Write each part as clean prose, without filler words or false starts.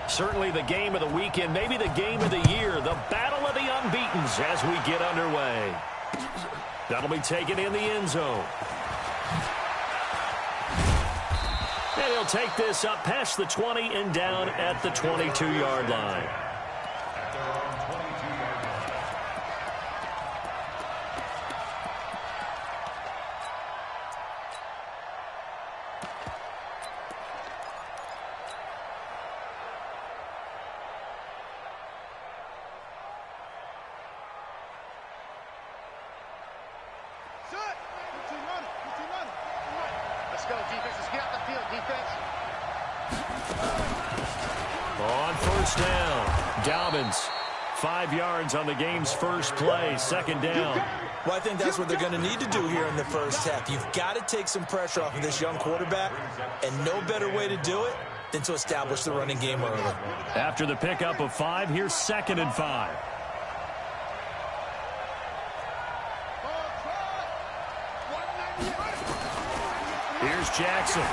Certainly the game of the weekend, maybe the game of the year, the battle of the unbeatens as we get underway. That'll be taken in the end zone. And he'll take this up past the 20 and down at the 22-yard line. On first down, Dobbins, 5 yards on the game's first play, second down. Well, I think that's what they're going to need to do here in the first half. You've got to take some pressure off of this young quarterback, and no better way to do it than to establish the running game early. After the pickup of 5, here's 2nd and 5. Here's Jackson,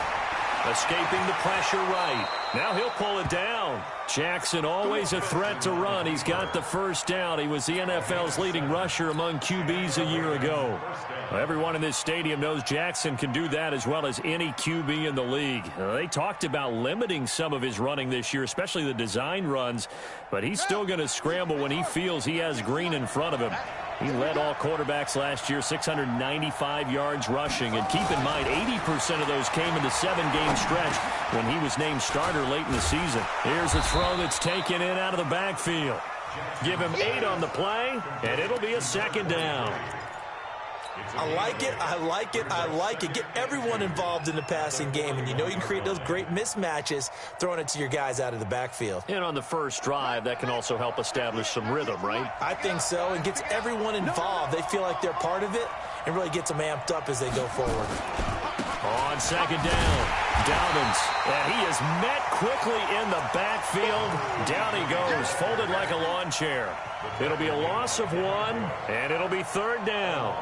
escaping the pressure right. Now he'll pull it down. Jackson always a threat to run. He's got the first down. He was the NFL's leading rusher among QBs a year ago. Everyone in this stadium knows Jackson can do that as well as any QB in the league. They talked about limiting some of his running this year, especially the design runs, but he's still going to scramble when he feels he has green in front of him. He led all quarterbacks last year, 695 yards rushing. And keep in mind, 80% of those came in the 7-game stretch when he was named starter late in the season. Here's a throw that's taken in out of the backfield. Give him 8 on the play, and it'll be a 2nd down. I like it, I like it, I like it. Get everyone involved in the passing game, and you know you can create those great mismatches throwing it to your guys out of the backfield. And on the first drive, that can also help establish some rhythm, right? I think so, and gets everyone involved. They feel like they're part of it and really gets them amped up as they go forward. On 2nd down, Dobbins, and he is met quickly in the backfield. Down he goes, folded like a lawn chair. It'll be a loss of 1, and it'll be 3rd down.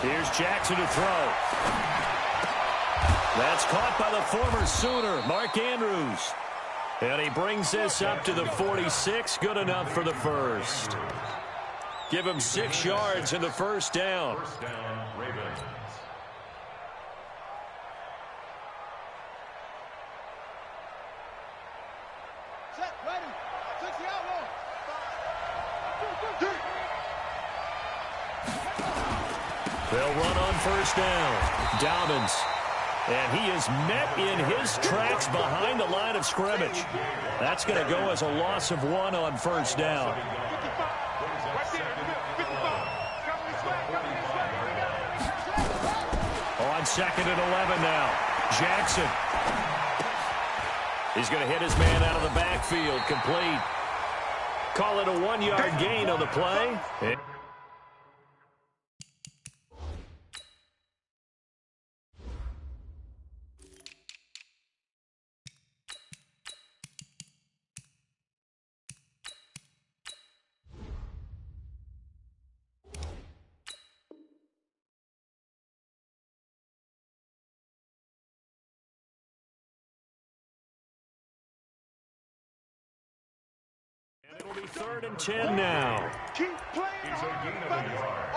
Here's Jackson to throw. That's caught by the former Sooner, Mark Andrews. And he brings this up to the 46. Good enough for the first. Give him 6 yards in the first down. First down, Ravens. Set, ready. 60 outlaw. They'll run on first down. Dobbins. And he is met in his tracks behind the line of scrimmage. That's going to go as a loss of 1 on first down. On 2nd and 11 now. Jackson. He's going to hit his man out of the backfield. Complete. Call it a 1-yard gain on the play. And it'll be 3rd and 10 now. Keep playing. It's a gain of a yard.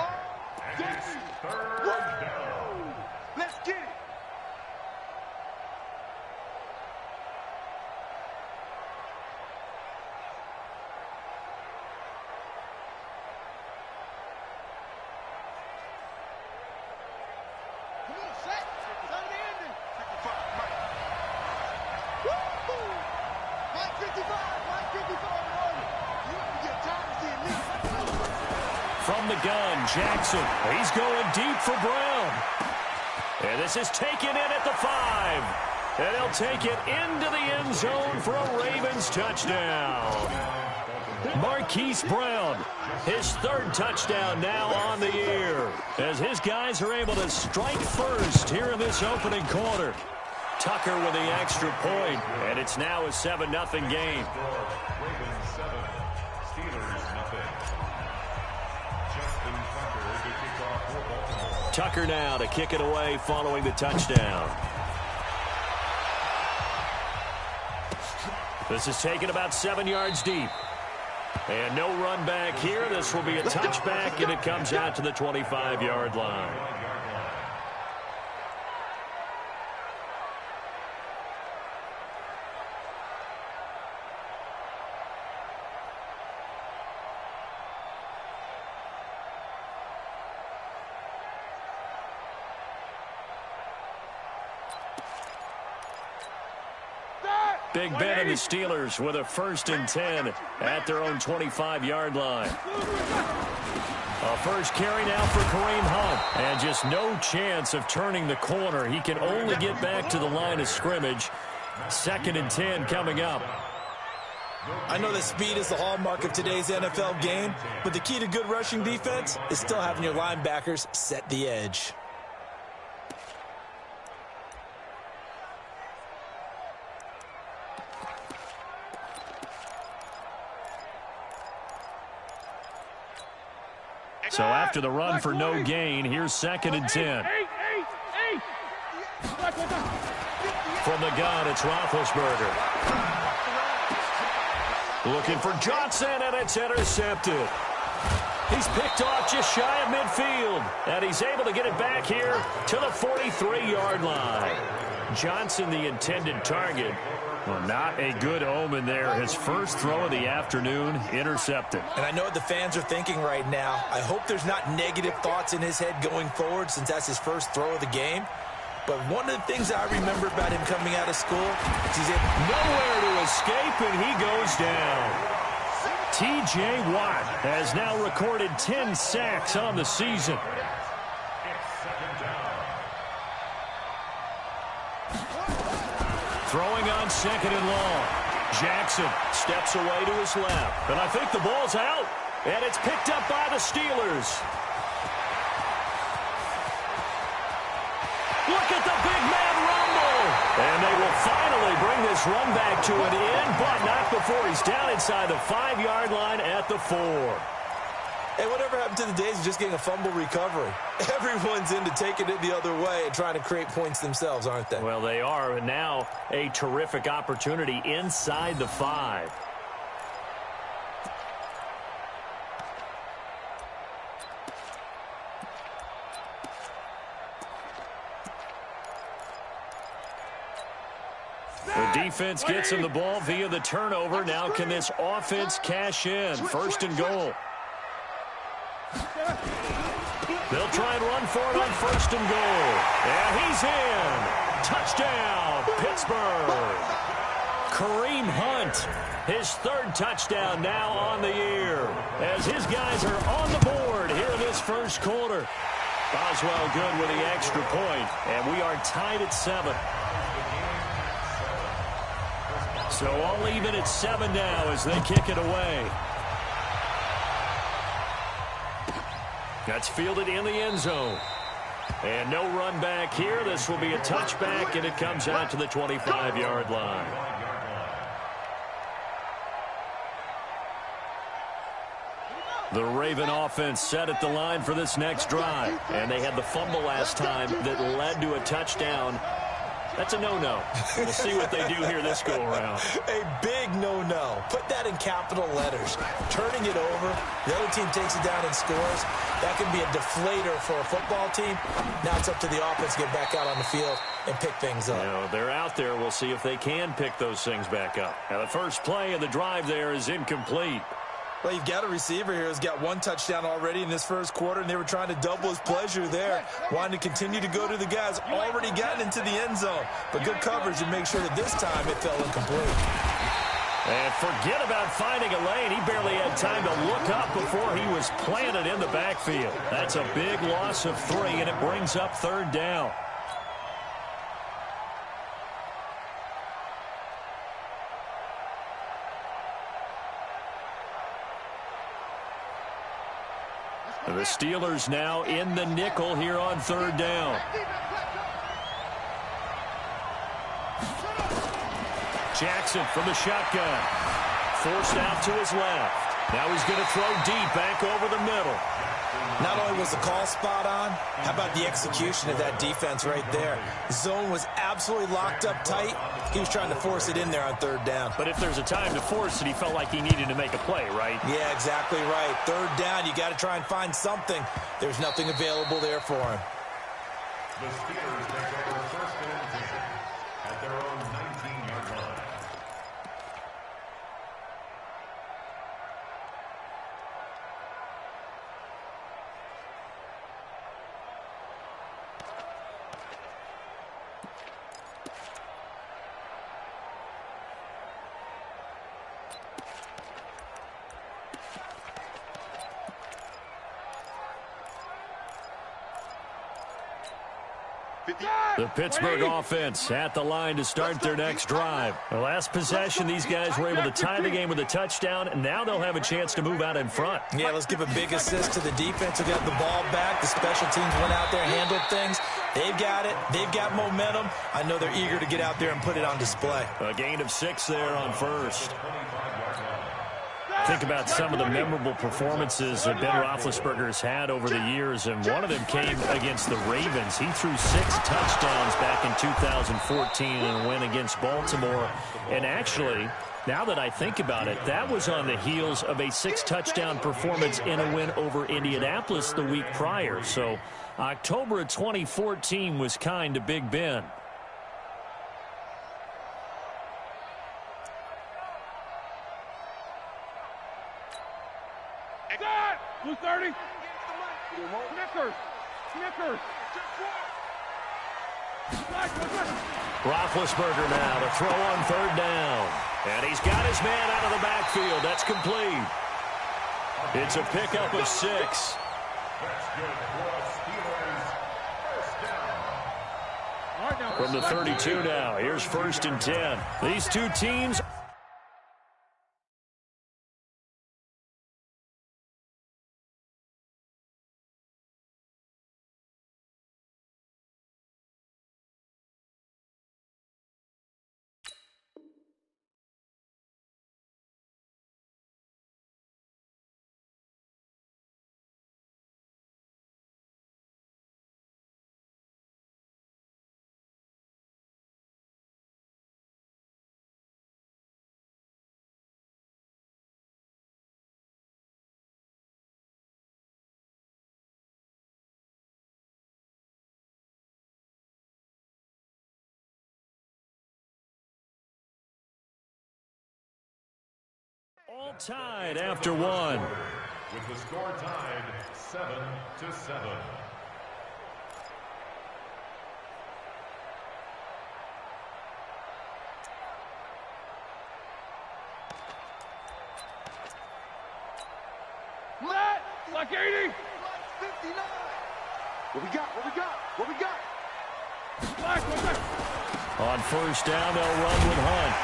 And it's 3rd down. Let's get it. Come on, set. Time to end it. 55, Mike. Woo! Mike 55, Mike 55. You have to get tired of seeing this. From the gun, Jackson. He's going deep for Brown. And this is taken in at the 5. And he'll take it into the end zone for a Ravens touchdown. Marquise Brown, his 3rd touchdown now on the year, as his guys are able to strike first here in this opening quarter. Tucker with the extra point, and it's now a 7-0 game. Ravens 7, Steelers 0. Tucker now to kick it away following the touchdown. This is taken about 7 yards deep. And no run back here. This will be a touchback, and it comes out to the 25-yard line. Big Ben and the Steelers with a 1st and 10 at their own 25-yard line. A first carry now for Kareem Hunt. And just no chance of turning the corner. He can only get back to the line of scrimmage. 2nd and 10 coming up. I know that speed is the hallmark of today's NFL game, but the key to good rushing defense is still having your linebackers set the edge. So after the run for no gain, here's 2nd and 10. From the gun, it's Roethlisberger. Looking for Johnson, and it's intercepted. He's picked off just shy of midfield, and he's able to get it back here to the 43-yard line. Johnson, the intended target. Well, not a good omen there. His first throw of the afternoon, intercepted. And I know what the fans are thinking right now. I hope there's not negative thoughts in his head going forward since that's his first throw of the game. But one of the things I remember about him coming out of school is he's nowhere to escape, and he goes down. T.J. Watt has now recorded 10 sacks on the season. Throwing on 2nd and long. Jackson steps away to his left. And I think the ball's out. And it's picked up by the Steelers. Look at the big man rumble. And they will finally bring this run back to an end, but not before he's down inside the 5-yard line at the 4. Hey, whatever happened to the days of just getting a fumble recovery? Everyone's into taking it the other way and trying to create points themselves, aren't they? Well, they are. And now a terrific opportunity inside the 5. The defense gets him the ball via the turnover. Now can this offense cash in? 1st and goal. They'll try and run for it on 1st and goal. And he's in. Touchdown, Pittsburgh. Kareem Hunt, his 3rd touchdown now on the year, as his guys are on the board here in this first quarter. Boswell good with the extra point, and we are tied at 7. So all even at 7 now as they kick it away. That's fielded in the end zone. And no run back here. This will be a touchback, and it comes out to the 25-yard line. The Raven offense set at the line for this next drive. And they had the fumble last time that led to a touchdown. That's a no-no. We'll see what they do here this go-around. A big no-no. Put that in capital letters. Turning it over, the other team takes it down and scores. That can be a deflator for a football team. Now it's up to the offense to get back out on the field and pick things up. You know, they're out there. We'll see if they can pick those things back up. Now, the first play of the drive there is incomplete. Well, you've got a receiver here who's got 1 touchdown already in this first quarter, and they were trying to double his pleasure there, wanting to continue to go to the guys already gotten into the end zone. But good coverage to make sure that this time it fell incomplete. And forget about finding a lane. He barely had time to look up before he was planted in the backfield. That's a big loss of 3, and it brings up 3rd down. The Steelers now in the nickel here on 3rd down. Jackson from the shotgun. Forced out to his left. Now he's going to throw deep back over the middle. Not only was the call spot on, how about the execution of that defense right there? Zone was absolutely locked up tight. He was trying to force it in there on third down. But if there's a time to force it, he felt like he needed to make a play, right? Yeah, exactly right. Third down, you got to try and find something. There's nothing available there for him. The Steelers take over first and 10 at their own 19-yard line. The Pittsburgh offense at the line to start their next drive. The last possession, these guys were able to tie the game with a touchdown, and now they'll have a chance to move out in front. Yeah, let's give a big assist to the defense who got the ball back. The special teams went out there and handled things. They've got it. They've got momentum. I know they're eager to get out there and put it on display. A gain of 6 there on first. Think about some of the memorable performances that Ben Roethlisberger's had over the years, and one of them came against the Ravens. He threw 6 touchdowns back in 2014 in a win against Baltimore. And actually, now that I think about it, that was on the heels of a 6-touchdown performance in a win over Indianapolis the week prior. So October of 2014 was kind to Big Ben. Blue 30. Snickers. Roethlisberger now to throw on third down. And he's got his man out of the backfield. That's complete. It's a pickup of 6. That's good for Steelers. First down. From the 32 now. Here's first and 10. These two teams... all tied after 1. With the score tied 7-7. Like 80. 59. What we got? On first down, they'll run with Hunt.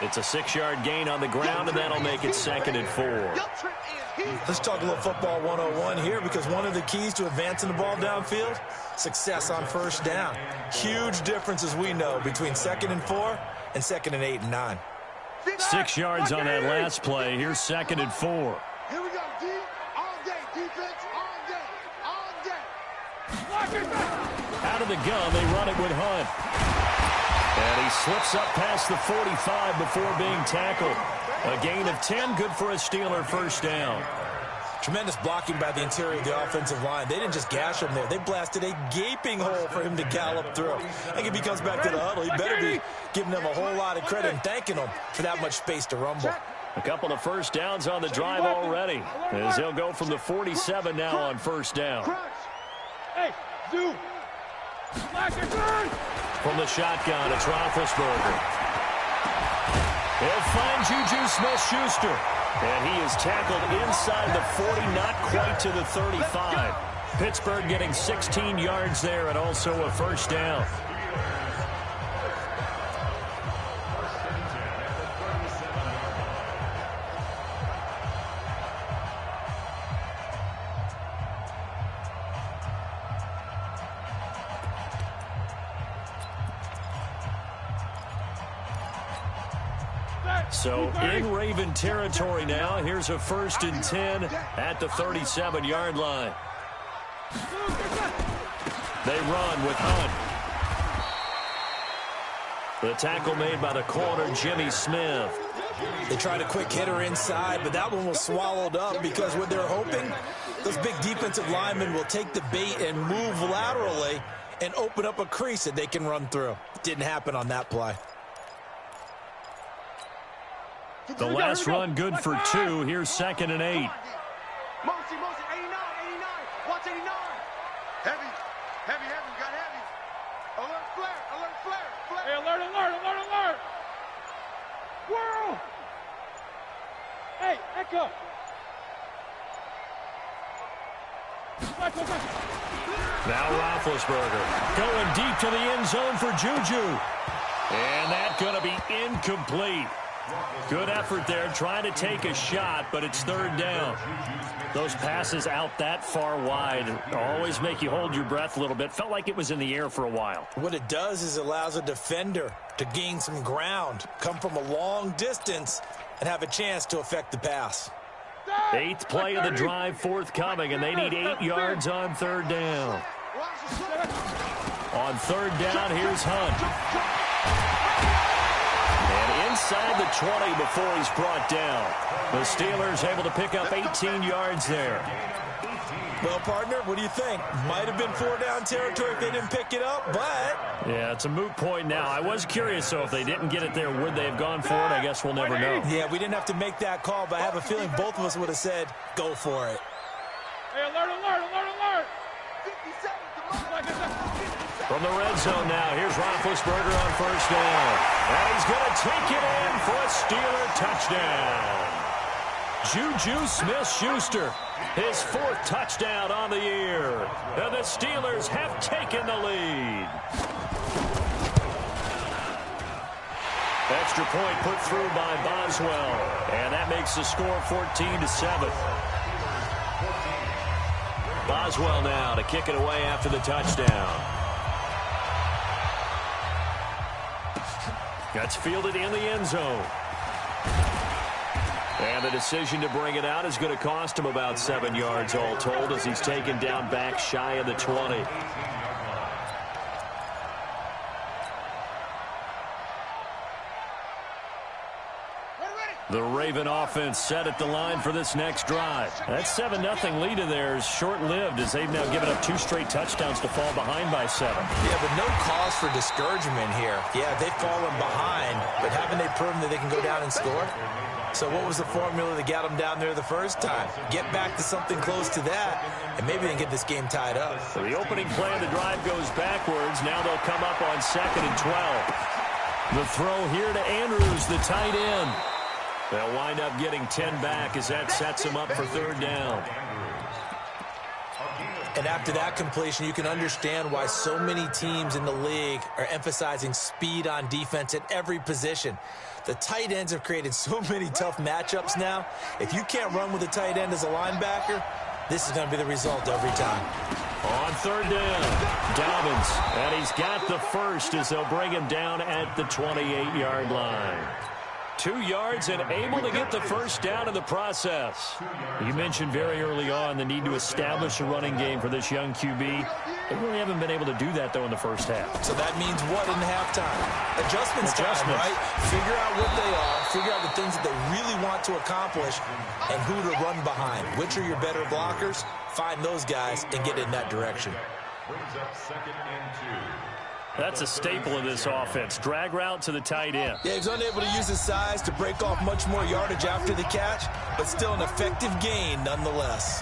It's a 6-yard gain on the ground, and that'll make it 2nd and 4. Let's talk a little football 101 here, because one of the keys to advancing the ball downfield, success on first down. Huge difference, as we know, between 2nd and 4 and 2nd and 8 and 9. 6 yards on that last play. Here's 2nd and 4. Here we go, D. All day, defense, all day. Out of the gun, they run it with Hunt. And he slips up past the 45 before being tackled. A gain of 10, good for a Steeler first down. Tremendous blocking by the interior of the offensive line. They didn't just gash him there. They blasted a gaping hole for him to gallop through. I think if he comes back to the huddle, he better be giving them a whole lot of credit and thanking them for that much space to rumble. A couple of first downs on the drive already, as he'll go from the 47 now on first down. Hey, do. From the shotgun, it's Roethlisberger. He'll find Juju Smith-Schuster. And he is tackled inside the 40, not quite to the 35. Pittsburgh getting 16 yards there and also a first down. So in Raven territory now. Here's a 1st and 10 at the 37-yard line. They run with Hunt. The tackle made by the corner, Jimmy Smith. They tried a quick hitter inside, but that one was swallowed up because what they're hoping, those big defensive linemen will take the bait and move laterally and open up a crease that they can run through. Didn't happen on that play. The last run good for 2. Here's 2nd and 8. Mosi, 89, 89. Watch 89. Heavy, got heavy. Alert flare. Hey, alert. Whirl. Hey, Echo. Now Roethlisberger going deep to the end zone for Juju. And that's going to be incomplete. Good effort there, trying to take a shot, but it's 3rd down. Those passes out that far wide always make you hold your breath a little bit. Felt like it was in the air for a while. What it does is it allows a defender to gain some ground, come from a long distance, and have a chance to affect the pass. 8th play of the drive forthcoming, and they need 8 yards on 3rd down. On 3rd down, here's Hunt. And inside the 20 before he's brought down. The Steelers able to pick up 18 yards there. Well, partner, what do you think? Might have been 4-down territory if they didn't pick it up, but... Yeah, it's a moot point now. I was curious, so if they didn't get it there, would they have gone for it? I guess we'll never know. Yeah, we didn't have to make that call, but I have a feeling both of us would have said, go for it. Hey, alert. 57. From the red zone now, here's Roethlisberger on 1st down. And he's going to take it in for a Steeler touchdown. Juju Smith-Schuster, his 4th touchdown on the year. And the Steelers have taken the lead. Extra point put through by Boswell. And that makes the score 14-7. Boswell now to kick it away after the touchdown. That's fielded in the end zone. And the decision to bring it out is going to cost him about 7 yards all told as he's taken down back shy of the 20. The Raven offense set at the line for this next drive. That 7-0 lead of theirs short-lived as they've now given up 2 straight touchdowns to fall behind by 7. Yeah, but no cause for discouragement here. Yeah, they've fallen behind, but haven't they proven that they can go down and score? So what was the formula that got them down there the first time? Get back to something close to that, and maybe they can get this game tied up. So the opening play of the drive goes backwards. Now they'll come up on 2nd and 12. The throw here to Andrews, the tight end. They'll wind up getting 10 back as that sets them up for 3rd down. And after that completion, you can understand why so many teams in the league are emphasizing speed on defense at every position. The tight ends have created so many tough matchups now. If you can't run with a tight end as a linebacker, this is going to be the result every time. On 3rd down, Dobbins, and he's got the first as they'll bring him down at the 28-yard line. 2 yards and able to get the first down in the process. You mentioned very early on the need to establish a running game for this young QB. They really haven't been able to do that, though, in the first half. So that means what in halftime? Adjustments time, right? Figure out what they are, figure out the things that they really want to accomplish, and who to run behind. Which are your better blockers? Find those guys and get in that direction. Brings up 2nd and 2. That's a staple of this offense. Drag route to the tight end. Yeah, he's unable to use his size to break off much more yardage after the catch, but still an effective gain nonetheless.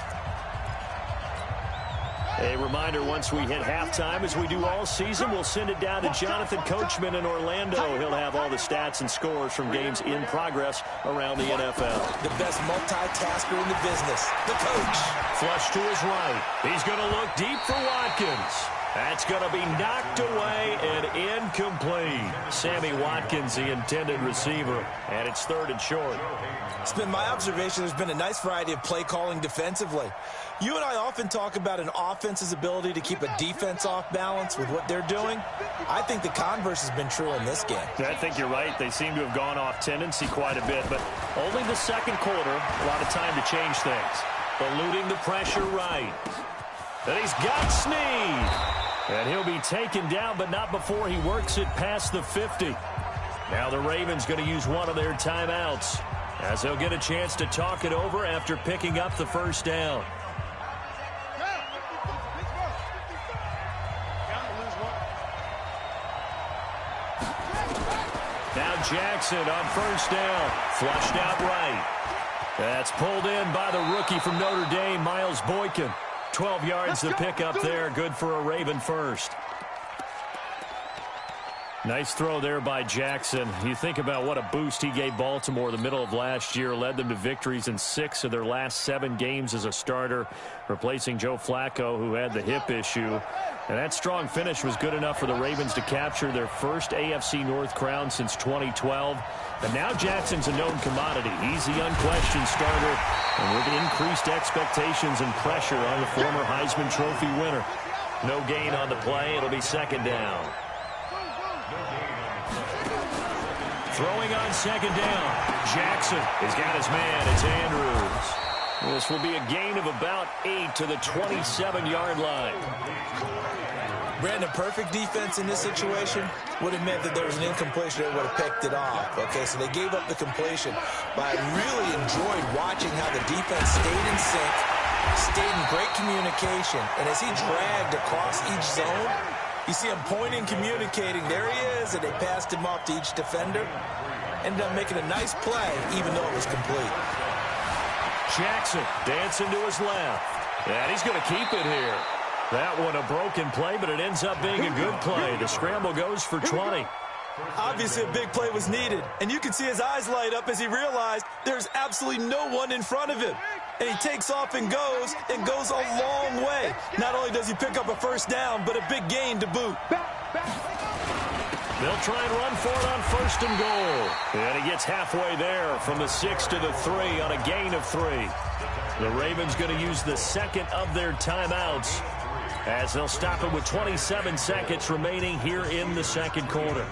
A reminder, once we hit halftime, as we do all season, we'll send it down to Jonathan Coachman in Orlando. He'll have all the stats and scores from games in progress around the NFL. The best multitasker in the business, the coach. Flush to his right. He's going to look deep for Watkins. That's going to be knocked away and incomplete. Sammy Watkins, the intended receiver, and it's 3rd and short. It's been my observation there's been a nice variety of play calling defensively. You and I often talk about an offense's ability to keep a defense off balance with what they're doing. I think the converse has been true in this game. I think you're right. They seem to have gone off tendency quite a bit, but only the second quarter, a lot of time to change things. Eluding the pressure right. And he's got Snead. And he'll be taken down, but not before he works it past the 50. Now the Ravens going to use one of their timeouts, as they'll get a chance to talk it over after picking up the first down. Now Jackson on first down. Flushed out right. That's pulled in by the rookie from Notre Dame, Miles Boykin. 12 yards to pick up there. Good for a Raven first. Nice throw there by Jackson. You think about what a boost he gave Baltimore the middle of last year. Led them to victories in 6 of their last 7 games as a starter, replacing Joe Flacco, who had the hip issue. And that strong finish was good enough for the Ravens to capture their first AFC North crown since 2012. And now Jackson's a known commodity. He's the unquestioned starter, and with increased expectations and pressure on the former Heisman Trophy winner. No gain on the play. It'll be 2nd down. Throwing on 2nd down. Jackson has got his man. It's Andrews. This will be a gain of about 8 to the 27-yard line. Brandon, perfect defense in this situation would have meant that there was an incompletion that would have picked it off. Okay, so they gave up the completion. But I really enjoyed watching how the defense stayed in sync, stayed in great communication. And as he dragged across each zone, you see him pointing, communicating. There he is, and they passed him off to each defender. Ended up making a nice play, even though it was complete. Jackson dancing to his left. And he's going to keep it here. That one a broken play, but it ends up being a good play. The scramble goes for 20. Obviously, a big play was needed, and you can see his eyes light up as he realized there's absolutely no one in front of him. And he takes off and goes a long way. Not only does he pick up a first down, but a big gain to boot. They'll try and run for it on 1st and goal. And he gets halfway there from the 6 to the 3 on a gain of 3. The Ravens going to use the 2nd of their timeouts, as they'll stop it with 27 seconds remaining here in the 2nd quarter.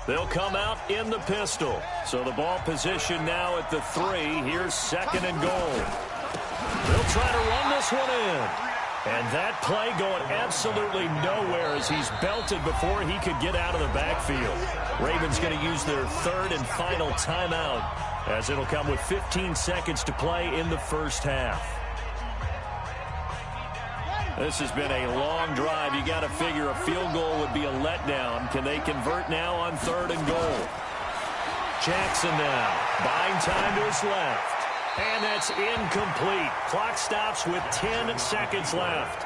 They'll come out in the pistol. So the ball position now at the 3. Here's 2nd and goal. They'll try to run this one in. And that play going absolutely nowhere as he's belted before he could get out of the backfield. Ravens going to use their 3rd and final timeout, as it'll come with 15 seconds to play in the first half. This has been a long drive. You got to figure a field goal would be a letdown. Can they convert now on 3rd and goal? Jackson now buying time to his left. And that's incomplete. Clock stops with 10 seconds left.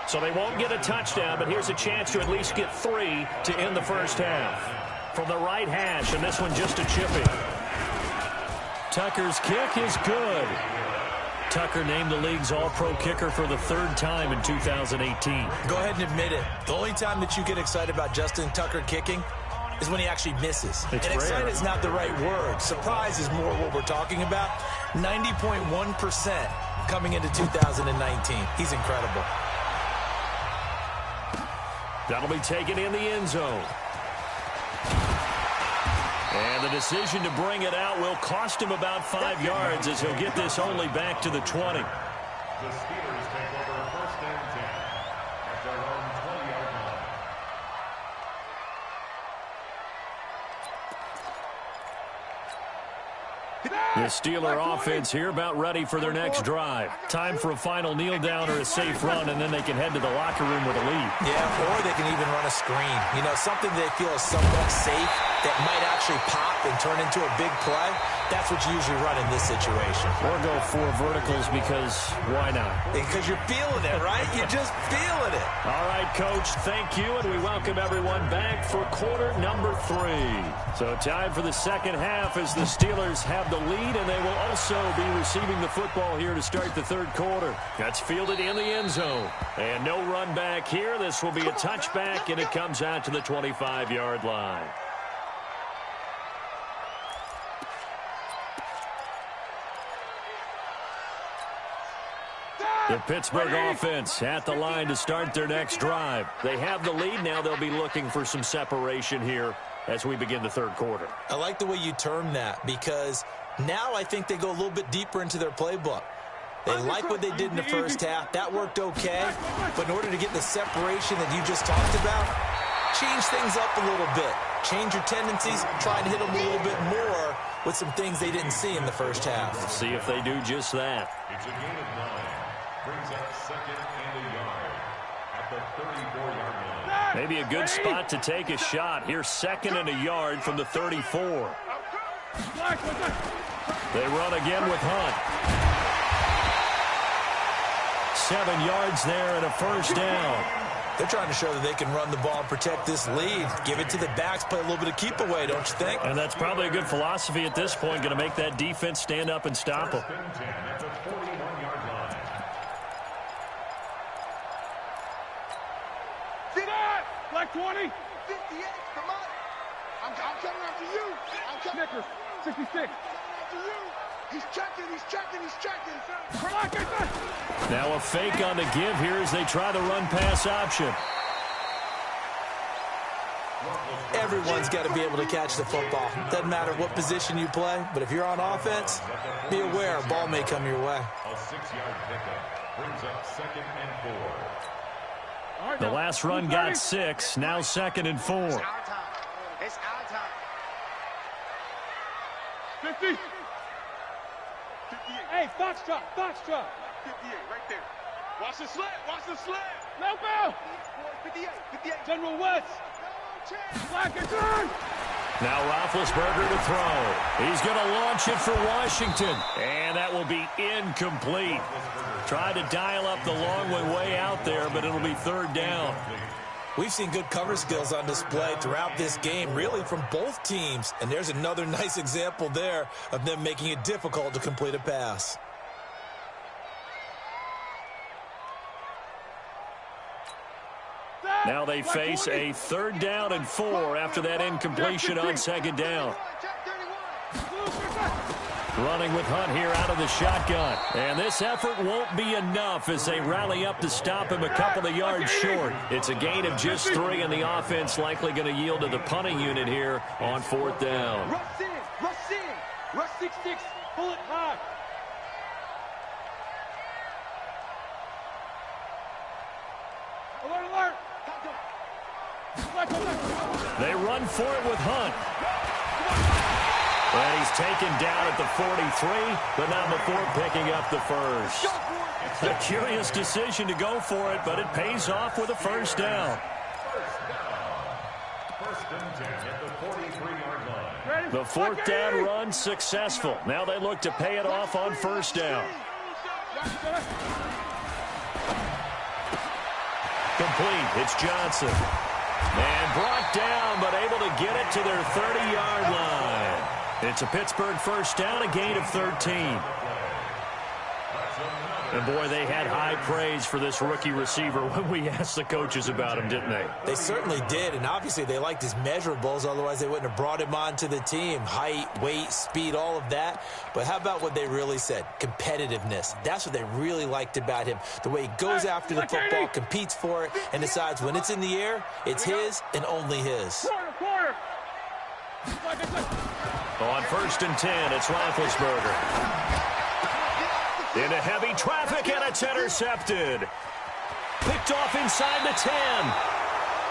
So they won't get a touchdown, but here's a chance to at least get 3 to end the first half. From the right hash, and this one just a chipping. Tucker's kick is good. Tucker named the league's all-pro kicker for the 3rd time in 2018. Go ahead and admit it. The only time that you get excited about Justin Tucker kicking is when he actually misses. It's and excited rare. is not the right word. Surprise is more what we're talking about. 90.1% coming into 2019. He's incredible. That'll be taken in the end zone. And the decision to bring it out will cost him about 5 yards, as he'll get this only back to the 20. The Steelers take over 1st and 10 at their own 20-yard line. The Steeler offense here about ready for their next drive. Time for a final kneel down or a safe run, and then they can head to the locker room with a lead. Yeah, or they can even run a screen. You know, something they feel is somewhat safe that might actually pop and turn into a big play. That's what you usually run in this situation. Or go 4 verticals because why not? Because you're feeling it, right? You're just feeling it. All right, Coach, thank you, and we welcome everyone back for quarter number 3. So time for the second half as the Steelers have the lead, and they will also be receiving the football here to start the third quarter. That's fielded in the end zone. And no run back here. This will be a touchback, and it comes out to the 25-yard line. The Pittsburgh offense at the line to start their next drive. They have the lead. Now they'll be looking for some separation here as we begin the third quarter. I like the way you term that because now I think they go a little bit deeper into their playbook. They like what they did in the first half. That worked okay. But in order to get the separation that you just talked about, change things up a little bit. Change your tendencies. Try to hit them a little bit more with some things they didn't see in the first half. Let's see if they do just that. It's a gain of 9. Brings up 2nd and a yard at the 34-yard line. Maybe a good spot to take a shot. Here's 2nd and a yard from the 34. They run again with Hunt. 7 yards there and a first down. They're trying to show that they can run the ball and protect this lead. Give it to the backs, play a little bit of keep away, don't you think? And that's probably a good philosophy at this point. Going to make that defense stand up and stop them. At the 41-yard line. Black 20. 58, come on. I'm coming after you. I'm coming Snickers, 66. after you. He's checking, he's checking, he's checking. Now a fake on the give here as they try the run-pass option. Everyone's got to be able to catch the football. Doesn't matter what position you play, but if you're on offense, be aware a ball may come your way. A 6-yard pickup brings up 2nd and 4. The last run got 6. Now 2nd and 4. It's our time. It's our time. 50. 58. Hey, Foxtrot, Foxtrot. 58, right there. Watch the slant, watch the slant. No bell. 58, 58. General West. No chance. Black and turn. Now Roethlisberger to throw. He's going to launch it for Washington. And that will be incomplete. Tried to dial up the long way out there, but it'll be third down. We've seen good cover skills on display throughout this game, really from both teams. And there's another nice example there of them making it difficult to complete a pass. Now they face a 3rd down and 4 after that incompletion on 2nd down. Running with Hunt here out of the shotgun. And this effort won't be enough as they rally up to stop him a couple of yards short. It's a gain of just 3, and the offense likely going to yield to the punting unit here on 4th down. Rush in, rush in. Rush 6-6, pull it high. Alert, alert. They run for it with Hunt. And he's taken down at the 43, but not before picking up the first. A curious decision to go for it, but it pays off with a first down. First and 10 at the 43-yard line. The 4th down run successful. Now they look to pay it off on first down. Complete. It's Johnson. And brought down, but able to get it to their 30-yard line. It's a Pittsburgh first down, a gain of 13. And, boy, they had high praise for this rookie receiver when we asked the coaches about him, didn't they? They certainly did, and obviously they liked his measurables. Otherwise, they wouldn't have brought him onto the team. Height, weight, speed, all of that. But how about what they really said? Competitiveness. That's what they really liked about him. The way he goes after the football, competes for it, and decides when it's in the air, it's his and only his. Quarter. On first and 10, it's Roethlisberger. Into heavy traffic, and it's intercepted. Picked off inside the 10.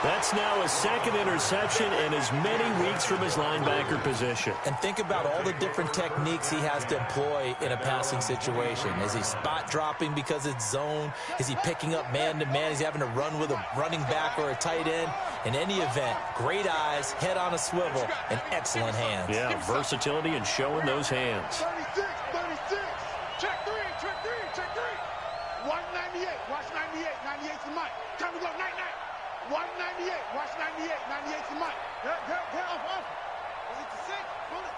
That's now his second interception in as many weeks from his linebacker position. And think about all the different techniques he has to employ in a passing situation. Is he spot dropping because it's zone? Is he picking up man-to-man? Is he having to run with a running back or a tight end? In any event, great eyes, head on a swivel, and excellent hands. Yeah, versatility and showing those hands. 36, 36. Check three, check three, check three. 198, watch 98, 98's the mic. Time to go, night, night. 198, watch 98, 98's the mic. Get off. Is it the six? Run it.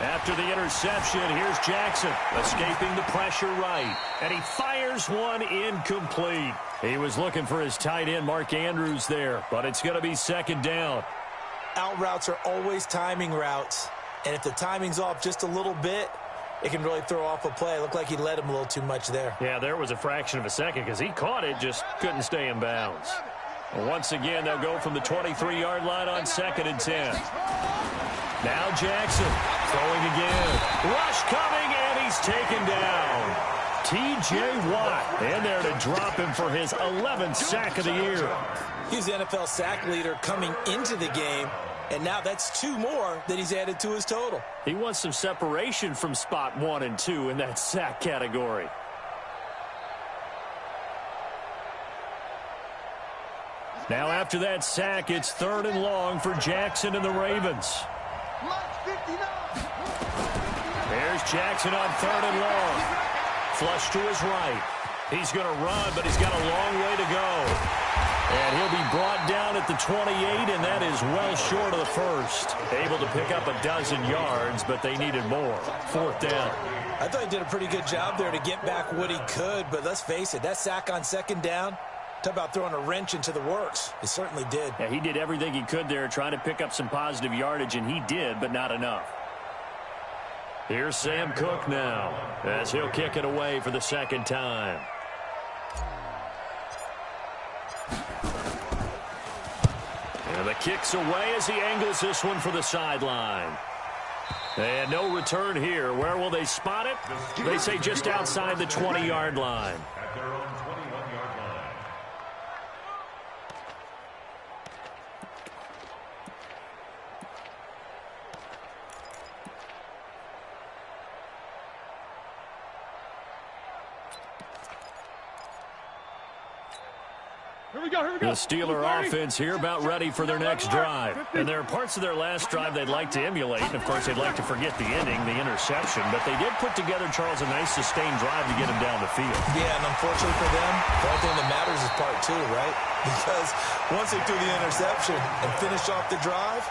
After the interception, here's Jackson, escaping the pressure right. And he fires one incomplete. He was looking for his tight end, Mark Andrews, there, but it's going to be second down. Out routes are always timing routes, and if the timing's off just a little bit, it can really throw off a play. It looked like he led him a little too much there. Yeah, there was a fraction of a second because he caught it, just couldn't stay in bounds. Well, once again, they'll go from the 23-yard line on 2nd and 10. Now Jackson throwing again. Rush coming, and he's taken down. T.J. Watt in there to drop him for his 11th sack of the year. He's the NFL sack leader coming into the game, and now that's 2 more that he's added to his total. He wants some separation from spot 1 and 2 in that sack category. Now after that sack, it's 3rd and long for Jackson and the Ravens. There's Jackson on 3rd and long. Flush to his right. He's going to run, but he's got a long way to go. And he'll be brought down at the 28, and that is well short of the first. Able to pick up a dozen yards, but they needed more. 4th down. I thought he did a pretty good job there to get back what he could, but let's face it, that sack on 2nd down, talk about throwing a wrench into the works. He certainly did. Yeah, he did everything he could there, trying to pick up some positive yardage, and he did, but not enough. Here's Sam Cook now, as he'll kick it away for the 2nd time. And the kick's away as he angles this one for the sideline. And no return here. Where will they spot it? They say just outside the 20-yard line. At their own 21-yard line. The Steeler offense here about ready for their next drive. And there are parts of their last drive they'd like to emulate. And, of course, they'd like to forget the ending, the interception. But they did put together, Charles, a nice sustained drive to get him down the field. Yeah, and unfortunately for them, the only thing that matters is part 2, right? Because once they threw the interception and finished off the drive,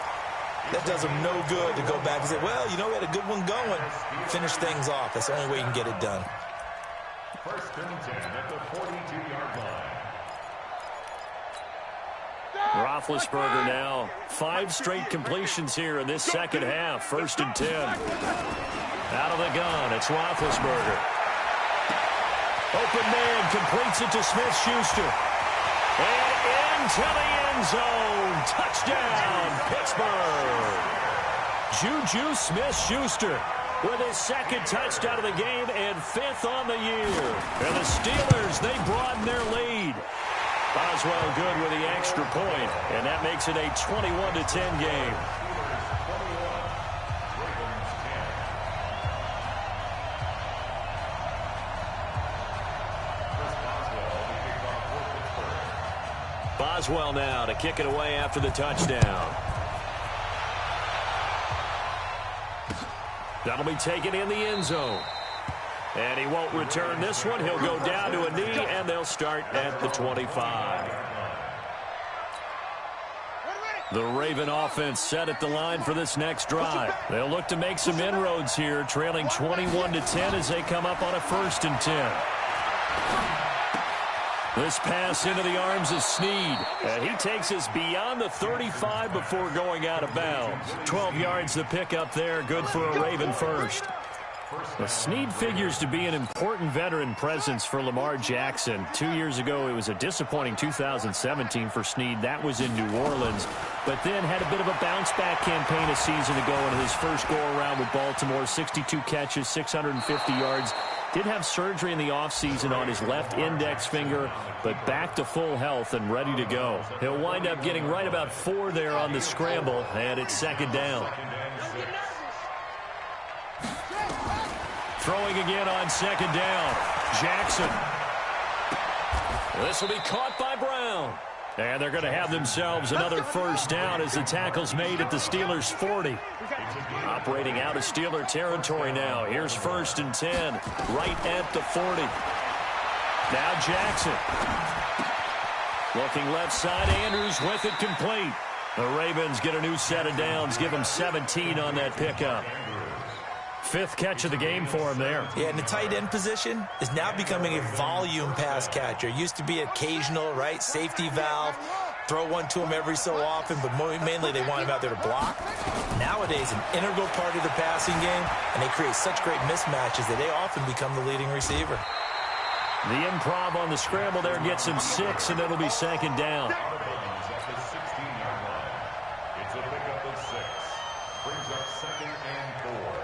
that does them no good to go back and say, well, you know, we had a good one going. Finish things off. That's the only way you can get it done. 1st and 10 at the 42-yard line. Roethlisberger now. 5 straight completions here in this second half. 1st and 10. Out of the gun, it's Roethlisberger. Open man completes it to Smith-Schuster. And into the end zone. Touchdown, Pittsburgh. Juju Smith-Schuster with his 2nd touchdown of the game and 5th on the year. And the Steelers, they broaden their lead. Boswell good with the extra point, and that makes it a 21-10 game. Boswell now to kick it away after the touchdown. That'll be taken in the end zone. And he won't return this one. He'll go down to a knee, and they'll start at the 25. The Raven offense set at the line for this next drive. They'll look to make some inroads here, trailing 21-10 as they come up on a 1st and 10. This pass into the arms of Snead. And he takes us beyond the 35 before going out of bounds. 12 yards the pickup there. Good for a Raven first. Well, Snead figures to be an important veteran presence for Lamar Jackson. 2 years ago, it was a disappointing 2017 for Snead. That was in New Orleans. But then had a bit of a bounce-back campaign a season ago in his first go-around with Baltimore. 62 catches, 650 yards. Did have surgery in the offseason on his left index finger, but back to full health and ready to go. He'll wind up getting right about 4 there on the scramble, and it's second down. Throwing again on second down. Jackson. This will be caught by Brown. And they're going to have themselves another first down as the tackle's made at the Steelers' 40. Operating out of Steeler territory now. Here's 1st and 10, right at the 40. Now Jackson. Looking left side, Andrews with it complete. The Ravens get a new set of downs, give him 17 on that pickup. 5th catch of the game for him there. Yeah, and the tight end position is now becoming a volume pass catcher. Used to be occasional, right? Safety valve. Throw one to him every so often, but mainly they want him out there to block. Nowadays, an integral part of the passing game, and they create such great mismatches that they often become the leading receiver. The improv on the scramble there gets him 6, and it'll be second down. It's a pickup of 6. Brings up 2nd and 4.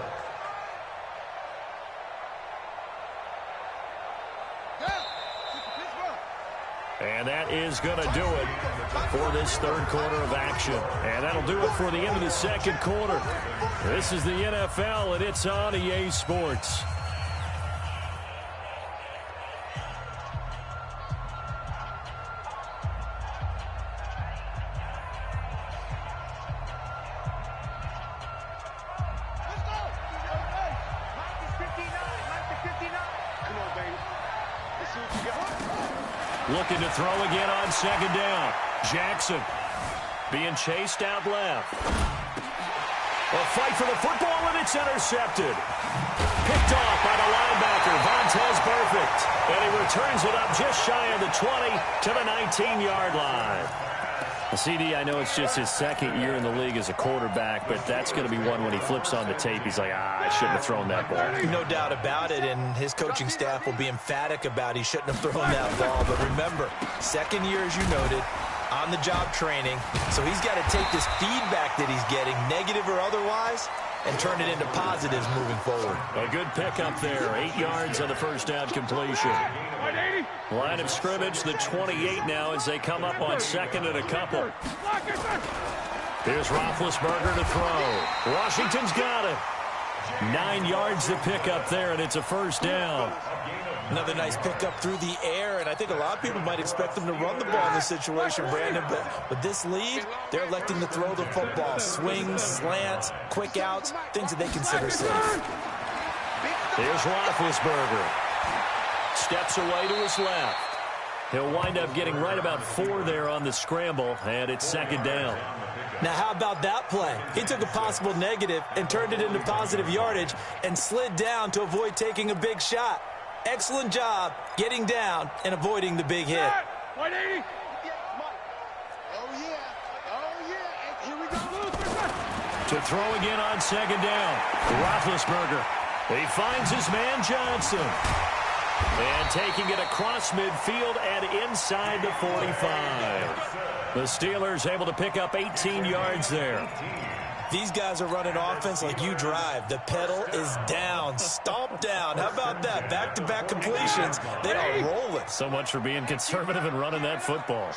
And that is going to do it for this 3rd quarter of action. And that'll do it for the end of the 2nd quarter. This is the NFL, and it's on EA Sports. Looking to throw again on second down. Jackson being chased out left. A fight for the football, and it's intercepted. Picked off by the linebacker, Vontaze Burfict. And he returns it up just shy of the 20 to the 19-yard line. CD, I know it's just his 2nd year in the league as a quarterback, but that's going to be one when he flips on the tape. He's like, I shouldn't have thrown that ball. No doubt about it, and his coaching staff will be emphatic about he shouldn't have thrown that ball. But remember, 2nd year, as you noted, on-the-job training. So he's got to take this feedback that he's getting, negative or otherwise, and turn it into positives moving forward. A good pickup there. 8 yards on the first down completion. Line of scrimmage, the 28 now as they come up on 2nd and a couple. Here's Roethlisberger to throw. Washington's got it. 9 yards to pick up there, and it's a first down. Another nice pickup through the air, and I think a lot of people might expect them to run the ball in this situation, Brandon, but with this lead, they're electing to throw the football. Swings, slants, quick outs, things that they consider safe. Here's Roethlisberger. Steps away to his left. He'll wind up getting right about 4 there on the scramble, and it's second down. Now, how about that play? He took a possible negative and turned it into positive yardage and slid down to avoid taking a big shot. Excellent job getting down and avoiding the big hit. 180. Oh, yeah. Here we go. To throw again on second down. Roethlisberger. He finds his man Johnson. And taking it across midfield and inside the 45. The Steelers able to pick up 18 yards there. These guys are running offense like you drive. The pedal is down, stomp down. How about that? Back-to-back completions. They are rolling. So much for being conservative and running that football.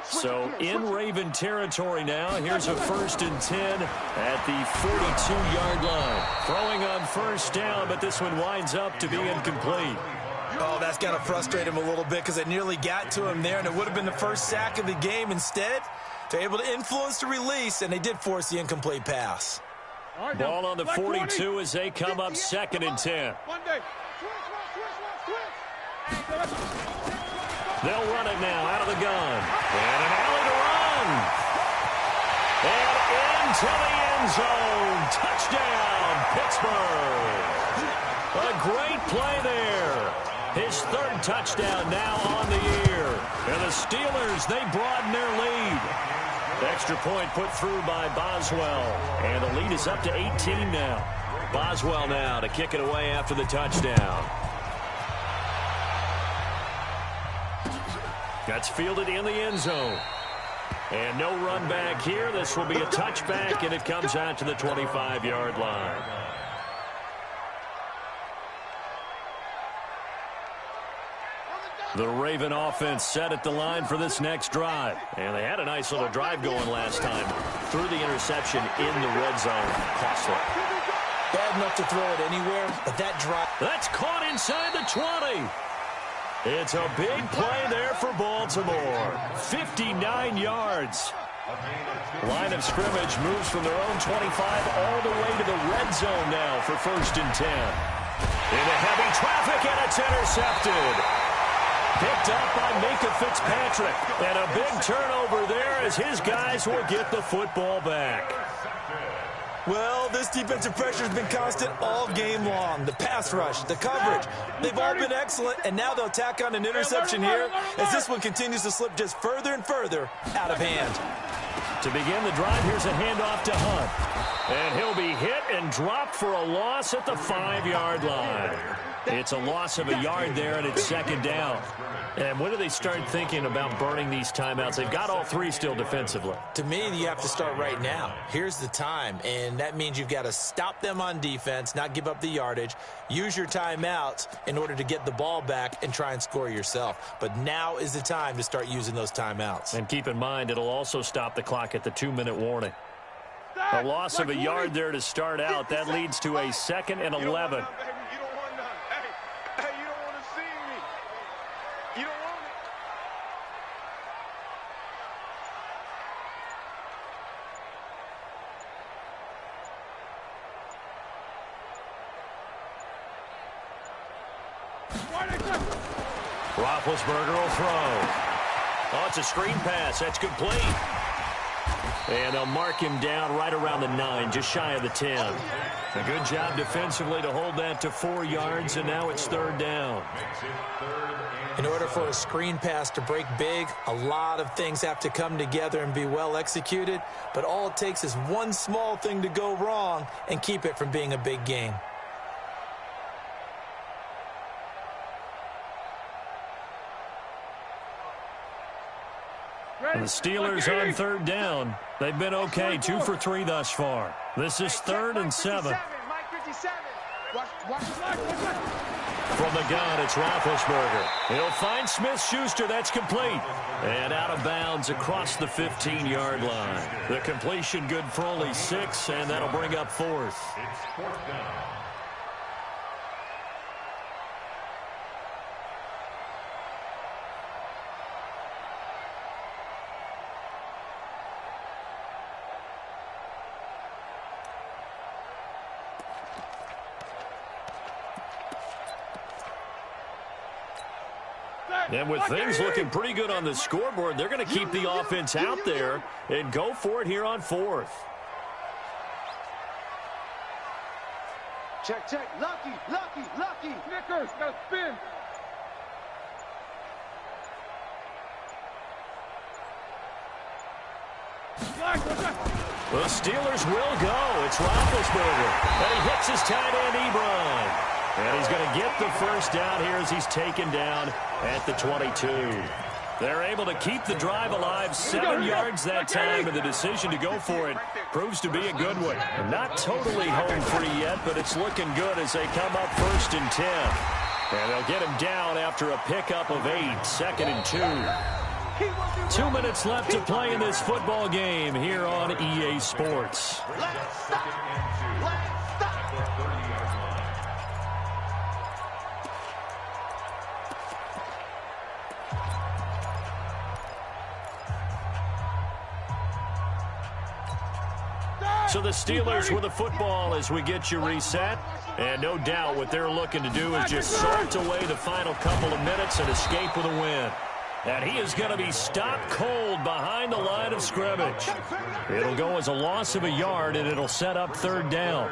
So in Raven territory now, here's a 1st and 10 at the 42-yard line. Throwing on first down, but this one winds up to be incomplete. Oh, that's got to frustrate him a little bit because it nearly got to him there, and it would have been the first sack of the game. Instead, they're able to influence the release, and they did force the incomplete pass. Ball on the 42 as they come up 2nd and 10. They'll run it now out of the gun. And an alley to run. And into the end zone. Touchdown, Pittsburgh. A great play there. His 3rd touchdown now on the year. And the Steelers, they broaden their lead. Extra point put through by Boswell. And the lead is up to 18 now. Boswell now to kick it away after the touchdown. That's fielded in the end zone. And no run back here. This will be a touchback, and it comes out to the 25-yard line. The Raven offense set at the line for this next drive. And they had a nice little drive going last time. Threw the interception in the red zone. Costly. Bad enough to throw it anywhere, but that drive... That's caught inside the 20. It's a big play there for Baltimore. 59 yards. Line of scrimmage moves from their own 25 all the way to the red zone now for 1st and 10. Into heavy traffic, and it's intercepted. Picked up by Minka Fitzpatrick. And a big turnover there as his guys will get the football back. Well, this defensive pressure has been constant all game long. The pass rush, the coverage, they've all been excellent, and now they'll tack on an interception here as this one continues to slip just further and further out of hand. To begin the drive, here's a handoff to Hunt. And he'll be hit and dropped for a loss at the 5-yard line. It's a loss of a yard there, and it's 2nd down. And when do they start thinking about burning these timeouts? They've got all 3 still defensively. To me, you have to start right now. Here's the time, and that means you've got to stop them on defense, not give up the yardage, use your timeouts in order to get the ball back and try and score yourself. But now is the time to start using those timeouts. And keep in mind, it'll also stop the clock at the 2-minute warning. A loss of a yard there to start out. That leads to a 2nd and 11. Roethlisberger will throw. Oh, it's a screen pass. That's complete. And they'll mark him down right around the 9, just shy of the 10. A good job defensively to hold that to 4 yards, and now it's 3rd down. In order for a screen pass to break big, a lot of things have to come together and be well executed, but all it takes is one small thing to go wrong and keep it from being a big game. And the Steelers on 3rd down. They've been okay, 2 for 3 thus far. This is 3rd and 7. From the gun, it's Roethlisberger. He'll find Smith-Schuster. That's complete. And out of bounds across the 15-yard line. The completion good for only 6, and that'll bring up 4th. It's 4th down. And with things looking pretty good on the scoreboard, they're going to keep the offense out there and go for it here on 4th. Check, check. Lucky. Snickers, got to spin. The Steelers will go. It's Roethlisberger. And he hits his tight end, Ebron. And he's going to get the 1st down here as he's taken down at the 22. They're able to keep the drive alive, 7 yards that time, and the decision to go for it proves to be a good one. Not totally home free yet, but it's looking good as they come up 1st and 10. And they'll get him down after a pickup of 8, 2nd and 2. 2 minutes left to play in this football game here on EA Sports. So the Steelers with the football as we get you reset. And no doubt what they're looking to do is just salt away the final couple of minutes and escape with a win. And he is going to be stopped cold behind the line of scrimmage. It'll go as a loss of a yard, and it'll set up 3rd down.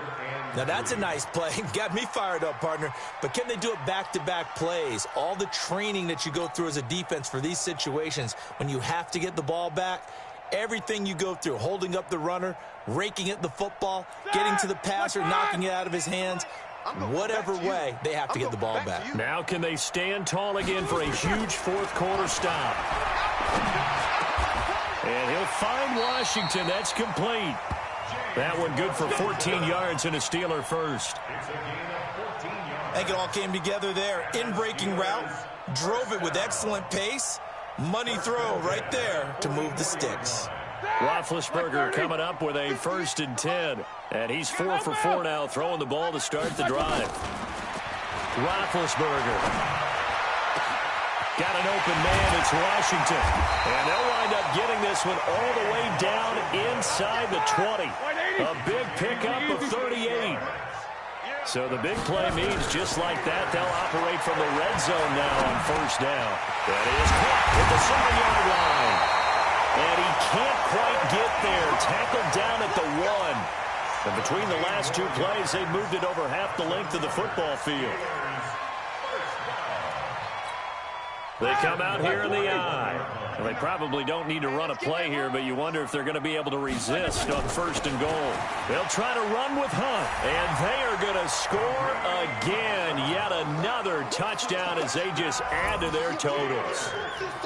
Now, that's a nice play. Got me fired up, partner. But can they do it back-to-back plays? All the training that you go through as a defense for these situations, when you have to get the ball back, everything you go through, holding up the runner, raking at the football, getting to the passer, knocking it out of his hands, whatever way, they have to get the ball back. Now can they stand tall again for a huge 4th quarter stop? And he'll find Washington. That's complete. That one good for 14 yards and a Steeler 1st. It's a gain of 14 yards. I think it all came together there. In-breaking route, drove it with excellent pace. Money throw right there to move the sticks. Roethlisberger coming up with a 1st and 10. And he's 4 for 4 now, throwing the ball to start the drive. Roethlisberger. Got an open man. It's Washington. And they'll wind up getting this one all the way down inside the 20. A big pickup of 38. So the big play means just like that, they'll operate from the red zone now on 1st down. That is caught at the 7-yard line. And he can't quite get there. Tackled down at the 1. And between the last 2 plays, they moved it over half the length of the football field. They come out here in the eye. Well, they probably don't need to run a play here, but you wonder if they're going to be able to resist on 1st and goal. They'll try to run with Hunt, and they are going to score again. Yet another touchdown as they just add to their totals.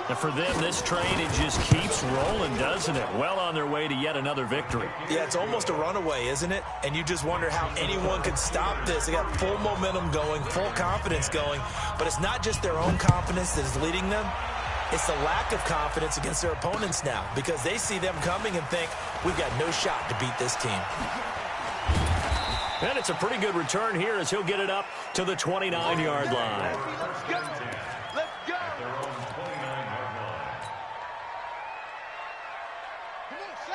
And for them, this train, it just keeps rolling, doesn't it? Well on their way to yet another victory. Yeah, it's almost a runaway, isn't it? And you just wonder how anyone could stop this. They got full momentum going, full confidence going. But it's not just their own confidence that is leading them. It's the lack of confidence against their opponents now, because they see them coming and think, we've got no shot to beat this team. And it's a pretty good return here as he'll get it up to the 29-yard line.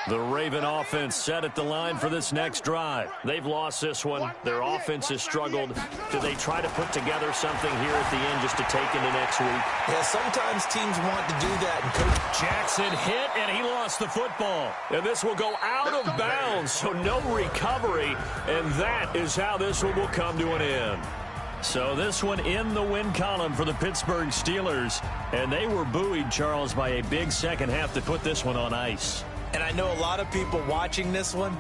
The Raven offense set at the line for this next drive. They've lost this one. Their offense has struggled. Do they try to put together something here at the end just to take into next week? Yeah, sometimes teams want to do that. And Coach Jackson hit, and he lost the football. And this will go out of bounds, so no recovery. And that is how this one will come to an end. So this one in the win column for the Pittsburgh Steelers. And they were buoyed, Charles, by a big second half to put this one on ice. And I know a lot of people watching this one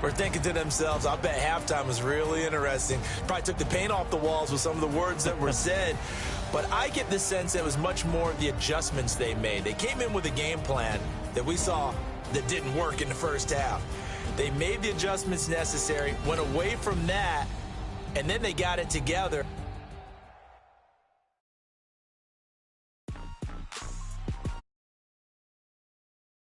were thinking to themselves, I bet halftime was really interesting. Probably took the paint off the walls with some of the words that were said. But I get the sense it was much more the adjustments they made. They came in with a game plan that we saw that didn't work in the first half. They made the adjustments necessary, went away from that, and then they got it together.